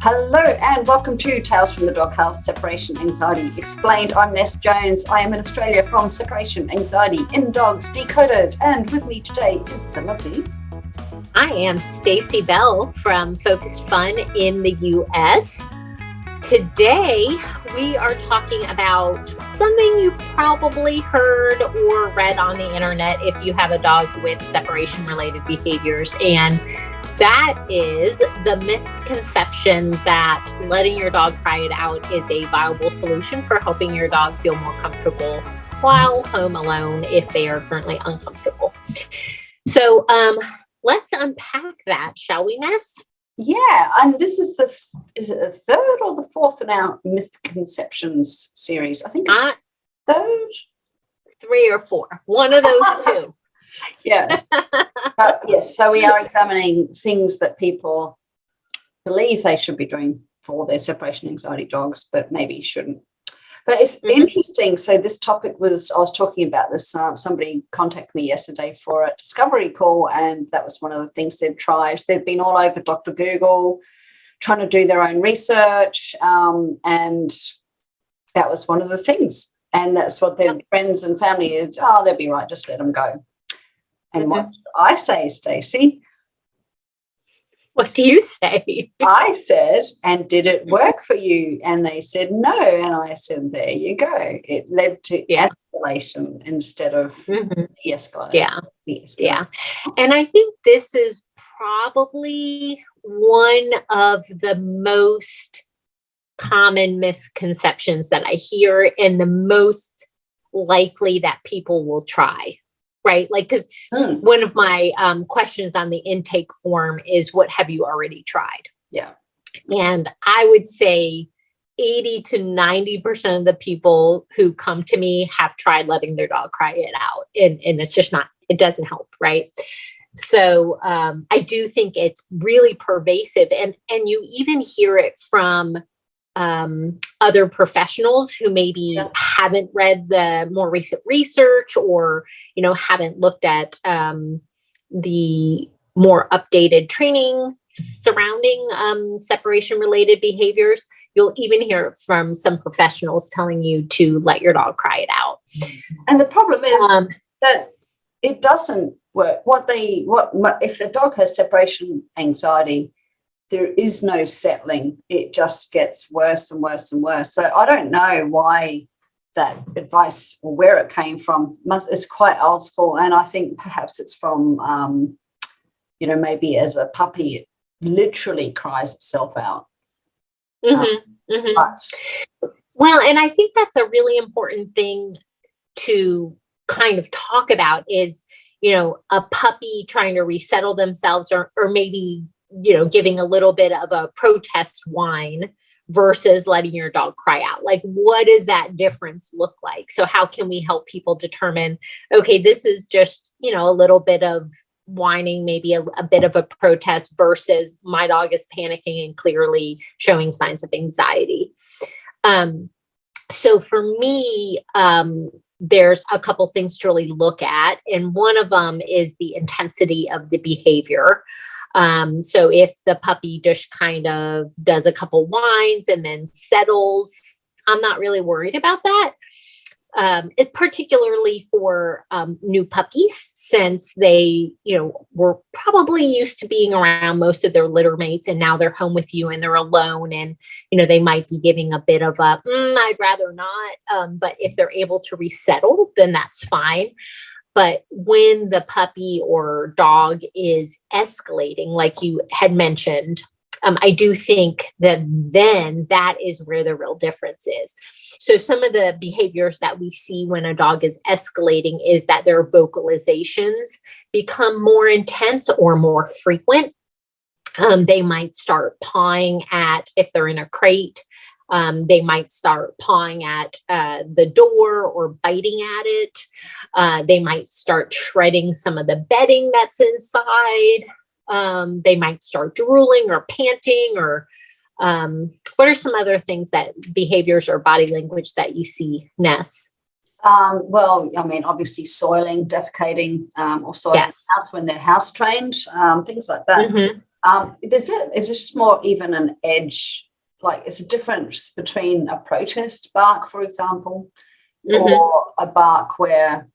Hello and welcome to Tales from the Doghouse, Separation Anxiety Explained. I'm Ness Jones. I am in Australia from Separation Anxiety in Dogs Decoded. And with me today is the lovely... I am Stacey Bell from Focused Fun in the US. Today, we are talking about something you probably heard or read on the internet if you have a dog with separation-related behaviors, and that is the misconception that letting your dog cry it out is a viable solution for helping your dog feel more comfortable while home alone if they are currently uncomfortable. So let's unpack that, shall we, Ness? Yeah, and this is is it the third or the fourth in our Mythconceptions series? I think it's third? 3 or 4. One of those two. Yeah. Yes, so we are examining things that people believe they should be doing for their separation anxiety dogs, but maybe shouldn't. But it's interesting. So this topic I was talking about this, somebody contacted me yesterday for a discovery call, and that was one of the things they'd tried. They'd been all over Dr. Google trying to do their own research, and that was one of the things. And that's what their friends and family is, they'll be right, just let them go. And what did I say, Stacey? What do you say? I said, and did it work for you? And they said no. And I said, there you go. It led to escalation instead of de-escalation. Yeah. And I think this is probably one of the most common misconceptions that I hear and the most likely that people will try. Right? Like, because one of my questions on the intake form is, what have you already tried? Yeah. And I would say 80 to 90% of the people who come to me have tried letting their dog cry it out. And it's just it doesn't help. Right. So I do think it's really pervasive. And you even hear it from other professionals who maybe haven't read the more recent research or, haven't looked at the more updated training surrounding separation related behaviors. You'll even hear it from some professionals telling you to let your dog cry it out. And the problem is that it doesn't work. If the dog has separation anxiety, there is no settling. It just gets worse and worse and worse. So I don't know why that advice or where it came from. It's quite old school. And I think perhaps it's from, maybe as a puppy, it literally cries itself out. Well, and I think that's a really important thing to kind of talk about is, a puppy trying to resettle themselves or maybe giving a little bit of a protest whine versus letting your dog cry out. Like, what does that difference look like? So how can we help people determine, okay, this is just, a little bit of whining, maybe a bit of a protest versus my dog is panicking and clearly showing signs of anxiety. So for me, there's a couple things to really look at. And one of them is the intensity of the behavior. So if the puppy just kind of does a couple whines and then settles, I'm not really worried about that. It particularly for new puppies, since they, were probably used to being around most of their litter mates, and now they're home with you and they're alone, and they might be giving a bit of a I'd rather not. But if they're able to resettle, then that's fine. But when the puppy or dog is escalating, like you had mentioned, I do think that then that is where the real difference is. So some of the behaviors that we see when a dog is escalating is that their vocalizations become more intense or more frequent. They might start pawing if they're in a crate, they might start pawing at the door or biting at it. They might start shredding some of the bedding that's inside. They might start drooling or panting or what are some other behaviors or body language that you see, Ness? Obviously soiling, defecating, or soiling the house when they're house trained, things like that. Is this more even an edge? Like, it's a difference between a protest bark, for example, or a bark where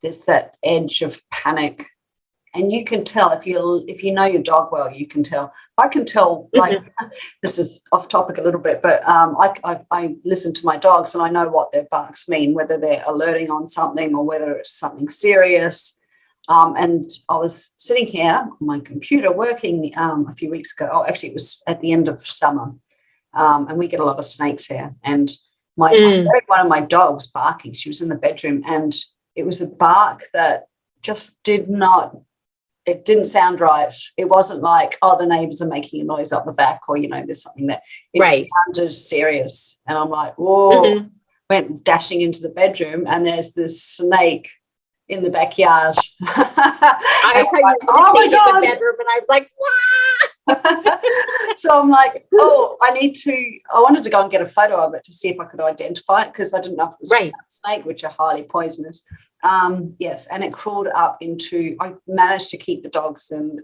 there's that edge of panic. And you can tell if you know your dog well, you can tell. I can tell, like, this is off topic a little bit, but I listen to my dogs and I know what their barks mean, whether they're alerting on something or whether it's something serious. And I was sitting here on my computer working a few weeks ago. Oh, actually, it was at the end of summer, and we get a lot of snakes here. And I heard one of my dogs barking. She was in the bedroom, and it was a bark that just it didn't sound right. It wasn't like, oh, the neighbors are making a noise up the back, or, there's something that it sounded serious. And I'm like, whoa, went dashing into the bedroom, and there's this snake in the backyard. I thought you were going to say in the bedroom, and I was like, so I'm like, I wanted to go and get a photo of it to see if I could identify it, because I didn't know if it was a snake, which are highly poisonous. Yes, and it crawled up into, I managed to keep the dogs and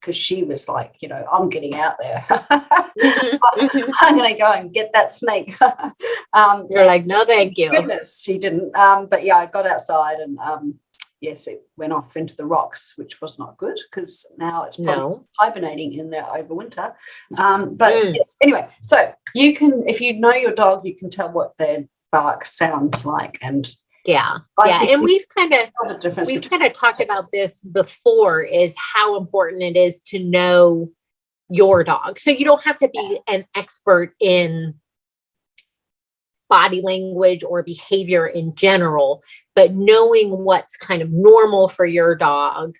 because she was like, I'm getting out there. I'm going to go and get that snake. You're like, no, thank you. Goodness, she didn't. But yeah, I got outside and yes, it went off into the rocks, which was not good because now it's probably hibernating in there over winter. But yes, anyway, so you can, if you know your dog, you can tell what their bark sounds like. And and we've kind of talked about this before, is how important it is to know your dog. So you don't have to be an expert in body language or behavior in general, but knowing what's kind of normal for your dog,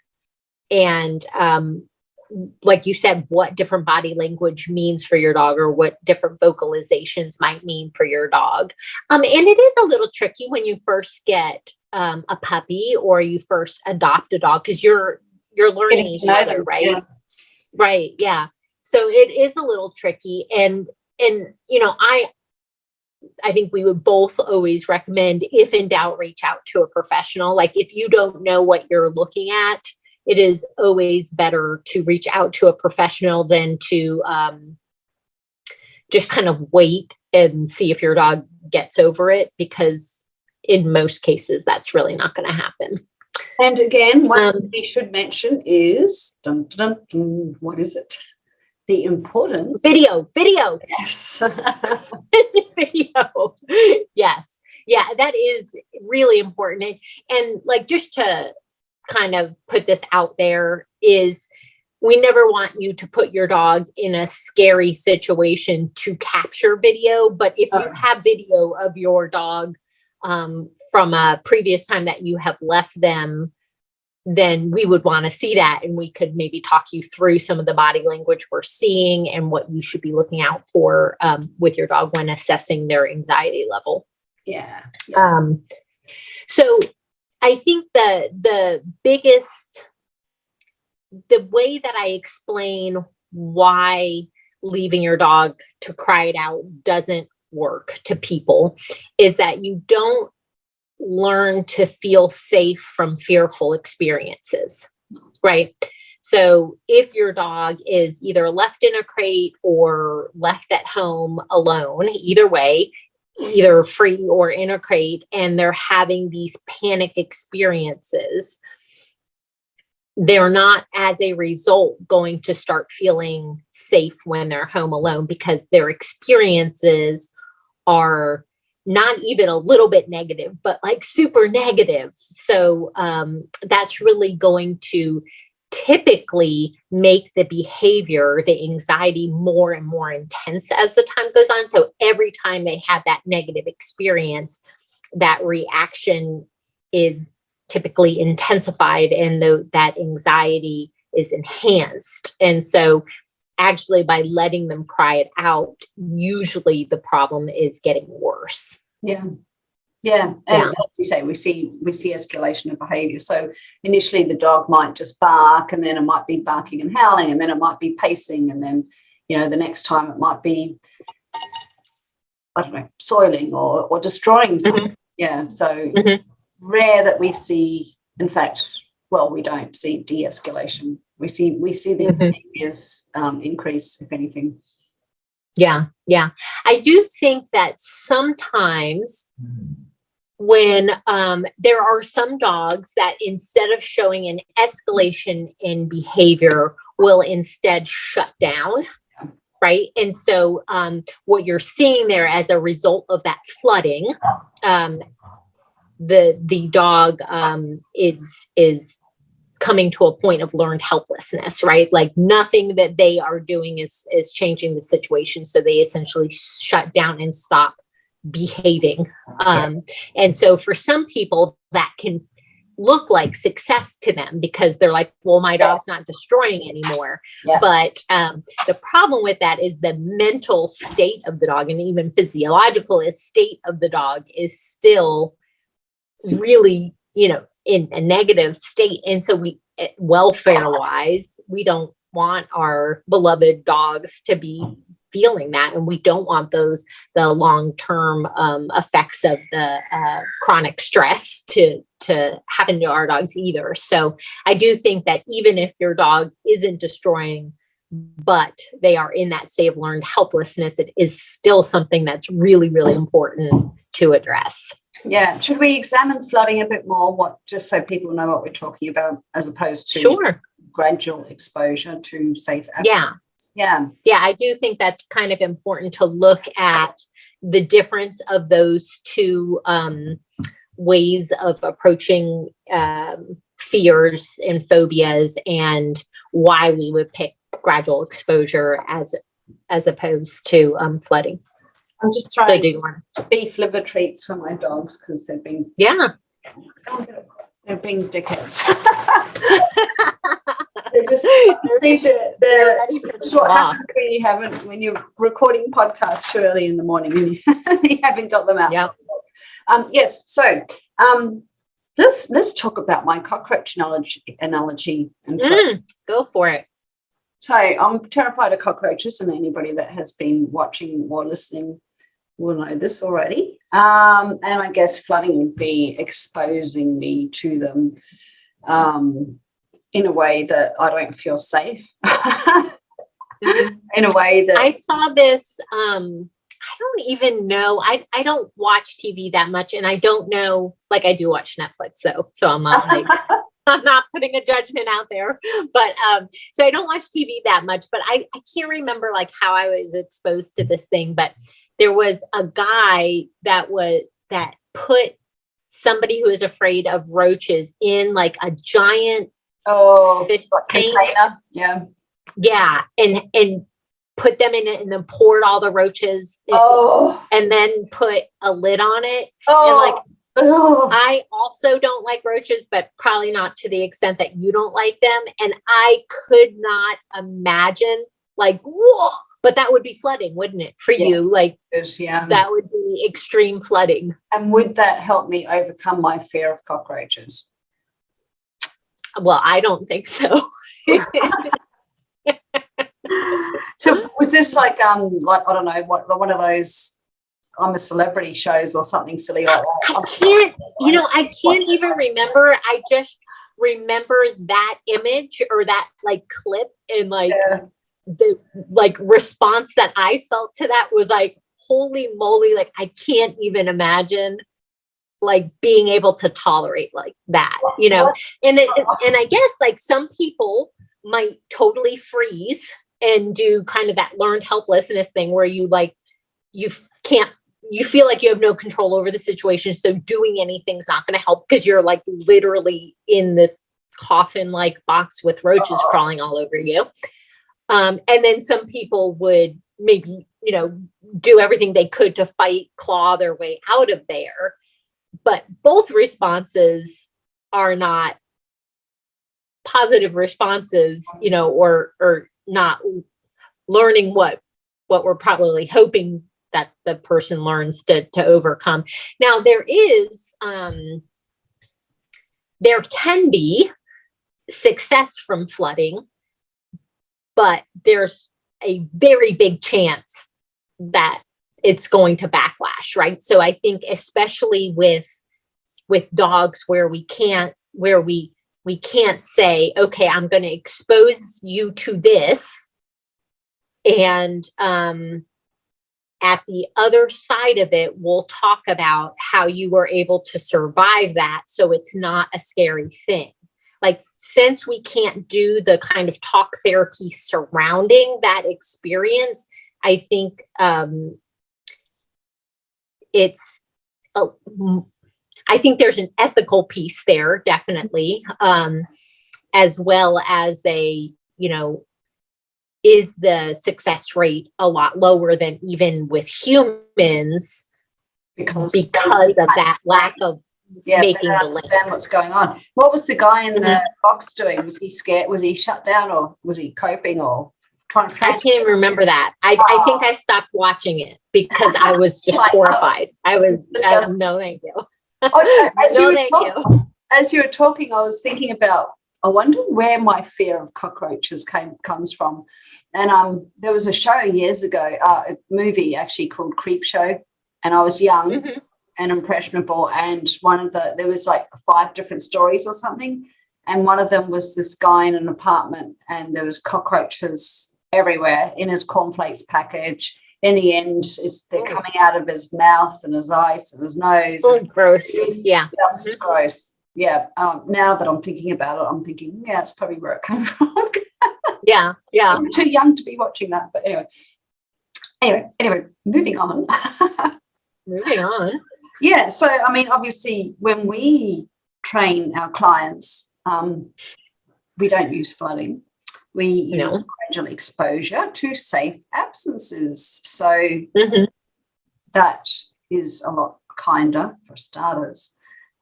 and like you said, what different body language means for your dog, or what different vocalizations might mean for your dog. And it is a little tricky when you first get a puppy or you first adopt a dog, because you're learning each other, right? Yeah. Right. Yeah. So it is a little tricky. And I think we would both always recommend, if in doubt, reach out to a professional. Like, if you don't know what you're looking at, it is always better to reach out to a professional than to just kind of wait and see if your dog gets over it, because in most cases, that's really not going to happen. And again, one thing we should mention is, what is it? The importance. Video. Yes. It's a video. Yes. Yeah, that is really important. And like, just to kind of put this out there, is we never want you to put your dog in a scary situation to capture video. But if you have video of your dog from a previous time that you have left them, then we would want to see that, and we could maybe talk you through some of the body language we're seeing and what you should be looking out for with your dog when assessing their anxiety level. Yeah. So I think the way that I explain why leaving your dog to cry it out doesn't work to people is that you don't learn to feel safe from fearful experiences, right? So if your dog is either left in a crate or left at home alone, either way, either free or in a crate, and they're having these panic experiences, they're not, as a result, going to start feeling safe when they're home alone, because their experiences are not even a little bit negative, but like super negative. So that's really going to typically make the behavior, the anxiety, more and more intense as the time goes on. So every time they have that negative experience, that reaction is typically intensified, and that anxiety is enhanced. And so actually, by letting them cry it out, usually the problem is getting worse. Yeah. And as you say, we see escalation of behavior. So initially the dog might just bark, and then it might be barking and howling, and then it might be pacing, and then the next time it might be, I don't know, soiling or destroying something. Yeah. So it's rare that we see, in fact, well, we don't see de-escalation. We see the behaviors increase, if anything. Yeah. I do think that sometimes when there are some dogs that instead of showing an escalation in behavior will instead shut down. Right. And so what you're seeing there as a result of that flooding, the dog is coming to a point of learned helplessness, right? Like nothing that they are doing is changing the situation. So they essentially shut down and stop behaving. And so for some people that can look like success to them because they're like, well, my dog's not destroying anymore. Yeah. But the problem with that is the mental state of the dog and even physiological state of the dog is still really, in a negative state. And so we, welfare wise, we don't want our beloved dogs to be feeling that. And we don't want the long-term effects of the chronic stress to happen to our dogs either. So I do think that even if your dog isn't destroying, but they are in that state of learned helplessness, it is still something that's really, really important to address. Yeah. Should we examine flooding a bit more? Just so people know what we're talking about, as opposed to Sure. gradual exposure to safe Yeah. Yeah. Yeah, I do think that's kind of important to look at the difference of those two ways of approaching fears and phobias and why we would pick gradual exposure as opposed to flooding. I'm just trying beef liver treats for my dogs because they've been they're being dickheads. This is what happens when you're recording podcasts too early in the morning and you haven't got them out. Yep. Yes. So let's talk about my cockroach analogy. And go for it. So I'm terrified of cockroaches, and anybody that has been watching or listening will know this already. And I guess flooding would be exposing me to them in a way that I don't feel safe. In a way that I saw this. I don't even know. I don't watch TV that much, and I don't know. Like I do watch Netflix, so I'm not like I'm not putting a judgment out there. But so I don't watch TV that much. But I can't remember like how I was exposed to this thing. But there was a guy that put somebody who is afraid of roaches in like a giant fish container. Yeah. And put them in it and then poured all the roaches in, and then put a lid on it. And like I also don't like roaches, but probably not to the extent that you don't like them. And I could not imagine like, whoa, but that would be flooding, wouldn't it? For you, like that would be extreme flooding. And would that help me overcome my fear of cockroaches? Well, I don't think so. So was this like I don't know what one of those I'm a Celebrity shows or something silly like that? I can't even remember. I just remember that image or that like clip and like the like response that I felt to that was like, holy moly, like I can't even imagine like being able to tolerate like that, and I guess like some people might totally freeze and do kind of that learned helplessness thing where you like, you feel like you have no control over the situation. So doing anything's not going to help because you're like literally in this coffin like box with roaches crawling all over you. And then some people would maybe, do everything they could to claw their way out of there. But both responses are not positive responses, or not learning what we're probably hoping that the person learns to overcome. Now there can be success from flooding, but there's a very big chance that it's going to backlash, right? So I think especially with dogs where we we can't say, okay, I'm going to expose you to this. And at the other side of it, we'll talk about how you were able to survive that. So it's not a scary thing. Like, since we can't do the kind of talk therapy surrounding that experience, I think I think there's an ethical piece there, definitely, as well as is the success rate a lot lower than even with humans because of that lack of making the understand what's going on. What was the guy in the box doing? Was he scared? Was he shut down, or was he coping, or trying to? I can't even remember that. I think I stopped watching it because I was just horrified. I was no, thank you. As you were talking, I was thinking about, I wonder where my fear of cockroaches comes from. And there was a show years ago, a movie actually called Creep Show, and I was young and impressionable, and there was like 5 different stories or something, and one of them was this guy in an apartment, and there was cockroaches everywhere in his cornflakes package. In the end, they're coming out of his mouth and his eyes and his nose. Oh, gross. Yeah. That's gross. Yeah. Now that I'm thinking about it, I'm thinking, yeah, it's probably where it came from. Yeah. I'm too young to be watching that. But anyway, moving on. Yeah. So, I mean, obviously, when we train our clients, we don't use flooding. We use gradual exposure to safe absences. So that is a lot kinder, for starters,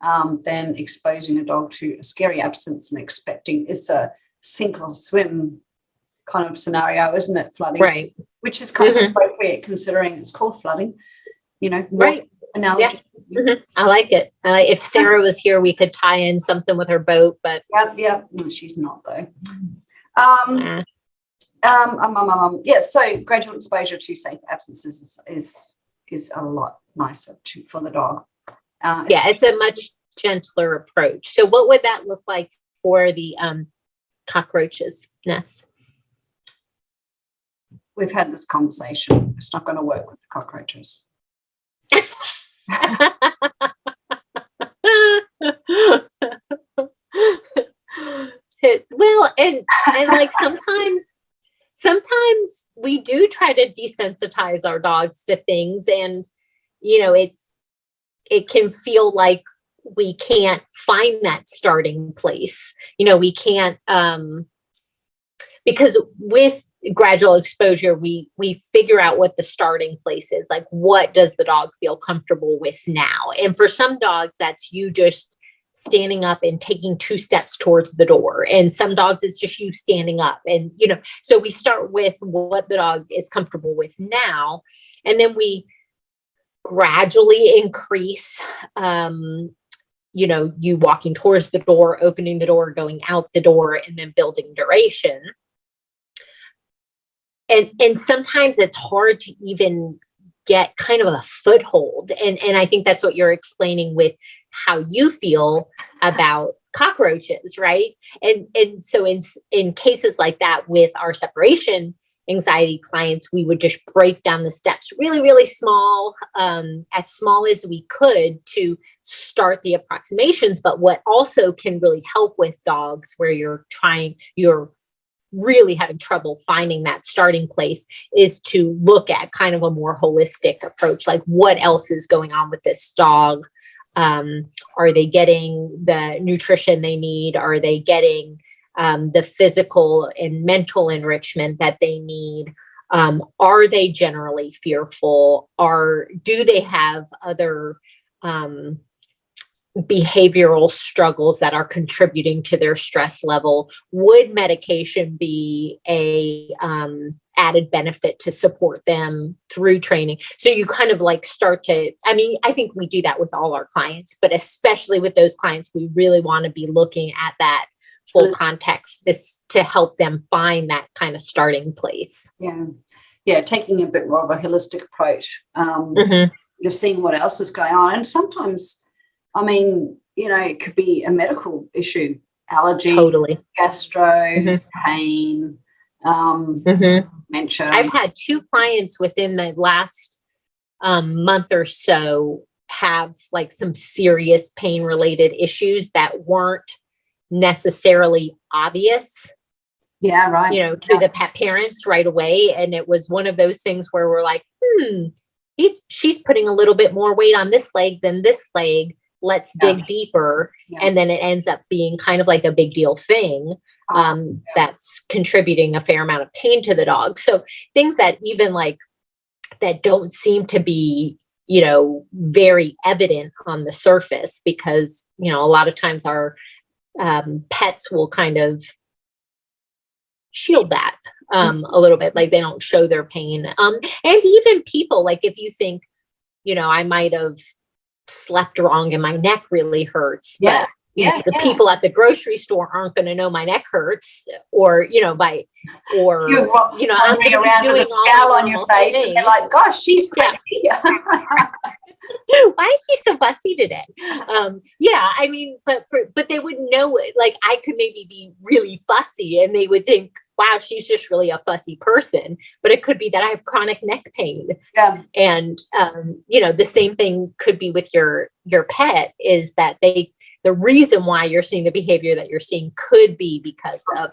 than exposing a dog to a scary absence and expecting it's a sink or swim kind of scenario, isn't it? Flooding, right? Which is kind of appropriate considering it's called flooding. Right? Analogy. Yeah. I like it. If Sarah was here, we could tie in something with her boat, but yeah. No, she's not though. So gradual exposure to safe absences is a lot nicer for the dog. It's a much gentler approach. So what would that look like for the cockroaches, Ness? We've had this conversation. It's not going to work with the cockroaches. Well, and like sometimes we do try to desensitize our dogs to things, and it can feel like we can't find that starting place. We can't because with gradual exposure, we figure out what the starting place is. Like, what does the dog feel comfortable with now? And for some dogs, that's you just standing up and taking 2 steps towards the door. And some dogs, it's just you standing up. And, so we start with what the dog is comfortable with now. And then we gradually increase, you walking towards the door, opening the door, going out the door, and then building duration. And sometimes it's hard to even get kind of a foothold. And I think that's what you're explaining with how you feel about cockroaches, right? And so in cases like that with our separation anxiety clients, we would just break down the steps really, really small, as small as we could to start the approximations. But what also can really help with dogs where you're really having trouble finding that starting place is to look at kind of a more holistic approach. Like, what else is going on with this dog? Are they getting the nutrition they need? Are they getting the physical and mental enrichment that they need? Are they generally fearful? Do they have other behavioral struggles that are contributing to their stress level? Would medication be a added benefit to support them through training? So you kind of like start to, I think we do that with all our clients, but especially with those clients, we really want to be looking at that full context to help them find that kind of starting place. Yeah, taking a bit more of a holistic approach. Just seeing what else is going on. And sometimes, it could be a medical issue. allergy, Totally. gastro, pain, dementia. I've had 2 clients within the last month or so have like some serious pain related issues that weren't necessarily obvious, Yeah, right. To the pet parents right away. And it was one of those things where we're like, she's putting a little bit more weight on this leg than this leg. Let's dig deeper. Yeah. And then it ends up being kind of like a big deal thing that's contributing a fair amount of pain to the dog. So things that even like that don't seem to be, very evident on the surface, because, a lot of times our pets will kind of shield that a little bit, like they don't show their pain. And even people, like if you think, I might have slept wrong and my neck really hurts, but people at the grocery store aren't going to know my neck hurts, or I'm going to be doing a scowl on your face, and they're like, "Gosh, she's crazy." Yeah. Why is she so fussy today? I mean, but they wouldn't know it. Like I could maybe be really fussy and they would think, wow, she's just really a fussy person. But it could be that I have chronic neck pain. Yeah. And, the same thing could be with your pet, is that the reason why you're seeing the behavior that you're seeing could be because of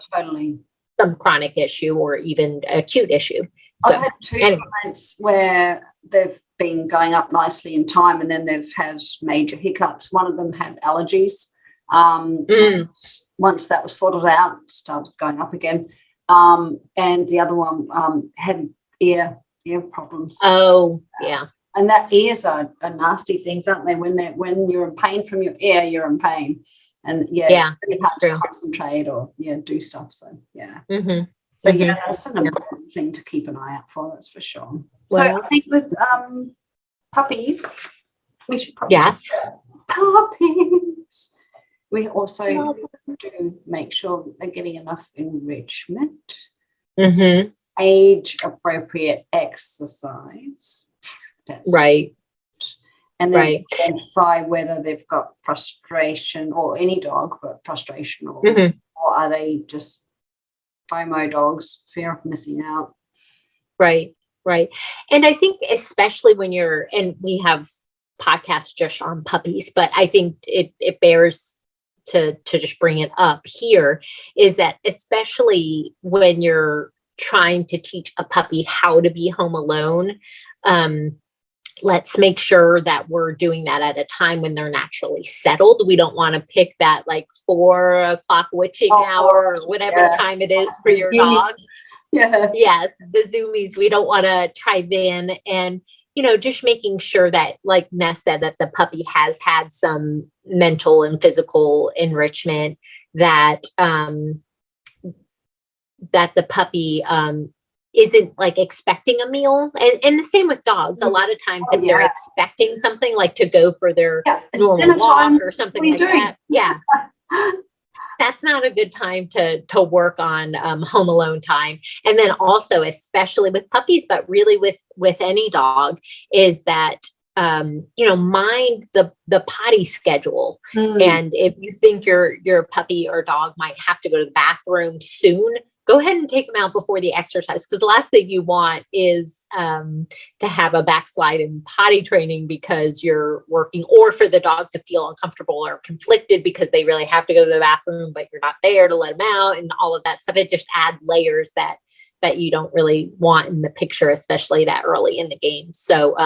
some chronic issue or even acute issue. So, I've had 2 clients where they've been going up nicely in time, and then they've had major hiccups. One of them had allergies. Once that was sorted out, started going up again. And the other one had ear problems. Oh, yeah. And that ears are nasty things, aren't they? When you're in pain from your ear, you're in pain. And you have to concentrate or do stuff. So So that's an important thing to keep an eye out for, that's for sure. So I think with puppies, we should probably puppies. We also do make sure they're getting enough enrichment, age appropriate exercise. That's right. And then identify whether they've got frustration, or any dog, but frustration, or are they just FOMO dogs, fear of missing out. Right. And I think especially when and we have podcasts just on puppies, but I think it bears to just bring it up here, is that especially when you're trying to teach a puppy how to be home alone, let's make sure that we're doing that at a time when they're naturally settled. We don't want to pick that like 4 o'clock witching hour or whatever time it is for your dogs. Yes, the zoomies. We don't want to chime in, and just making sure that, like Ness said, that the puppy has had some mental and physical enrichment, that that the puppy isn't like expecting a meal. And the same with dogs. A lot of times if they're expecting something, like to go for their normal walk or something like that. Yeah. That's not a good time to work on home alone time. And then also, especially with puppies, but really with any dog, is that mind the potty schedule. And if you think your puppy or dog might have to go to the bathroom soon, go ahead and take them out before the exercise, because the last thing you want is to have a backslide in potty training because you're working, or for the dog to feel uncomfortable or conflicted because they really have to go to the bathroom, but you're not there to let them out, and all of that stuff. It just adds layers that you don't really want in the picture, especially that early in the game. So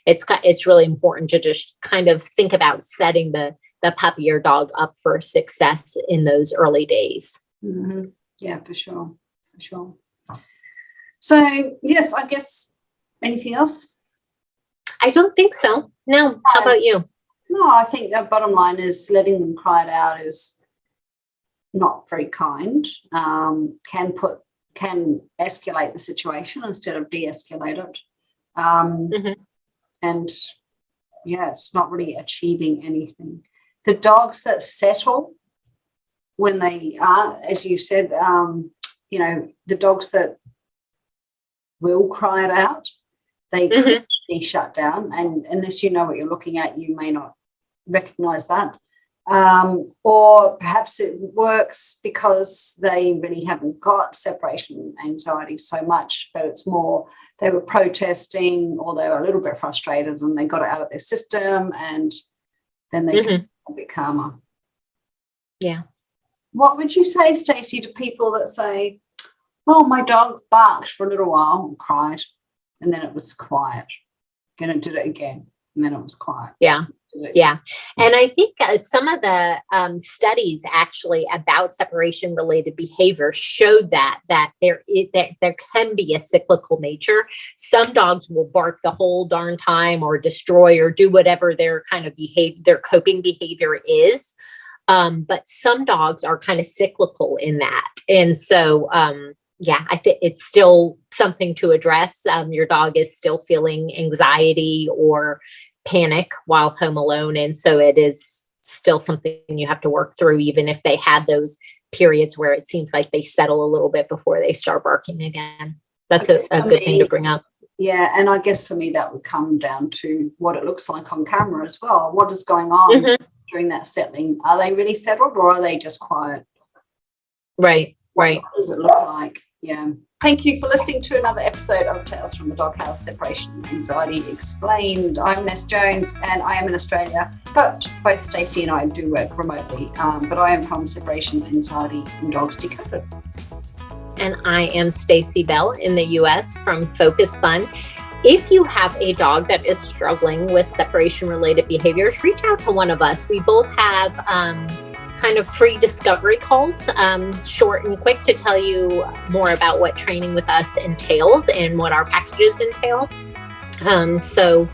it's really important to just kind of think about setting the puppy or dog up for success in those early days. Mm-hmm. Yeah, for sure. So, yes, I guess, anything else? I don't think so. No. How about you? No, I think the bottom line is letting them cry it out is not very kind. Can escalate the situation instead of de-escalate it. And, it's not really achieving anything. The dogs that settle, when they are, as you said, the dogs that will cry it out, they could be shut down. And unless you know what you're looking at, you may not recognize that. Or perhaps it works because they really haven't got separation anxiety so much, but it's more they were protesting or they were a little bit frustrated and they got it out of their system and then they get a bit calmer. Yeah. What would you say, Stacey, to people that say, oh, my dog barked for a little while and cried and then it was quiet. Then it did it again and then it was quiet. Yeah. Yeah. And I think some of the studies actually about separation related behavior showed that there can be a cyclical nature. Some dogs will bark the whole darn time or destroy or do whatever their kind of their coping behavior is. But some dogs are kind of cyclical in that. And so, yeah, I think it's still something to address. Your dog is still feeling anxiety or panic while home alone. And so it is still something you have to work through, even if they had those periods where it seems like they settle a little bit before they start barking again. That's a good thing to bring up. Yeah. And I guess for me, that would come down to what it looks like on camera as well. What is going on during that settling? Are they really settled or are they just quiet? Right. Right. What does it look like? Yeah. Thank you for listening to another episode of Tales from the Doghouse, Separation Anxiety Explained. I'm Ness Jones and I am in Australia, but both Stacey and I do work remotely, but I am from Separation Anxiety and Dogs Decoded. And I am Stacey Bell in the US from Focus Fun. If you have a dog that is struggling with separation-related behaviors, reach out to one of us. We both have kind of free discovery calls, short and quick, to tell you more about what training with us entails and what our packages entail. So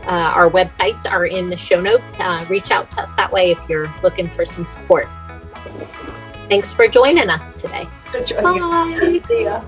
our websites are in the show notes. Reach out to us that way if you're looking for some support. Thanks for joining us today. Bye. See ya.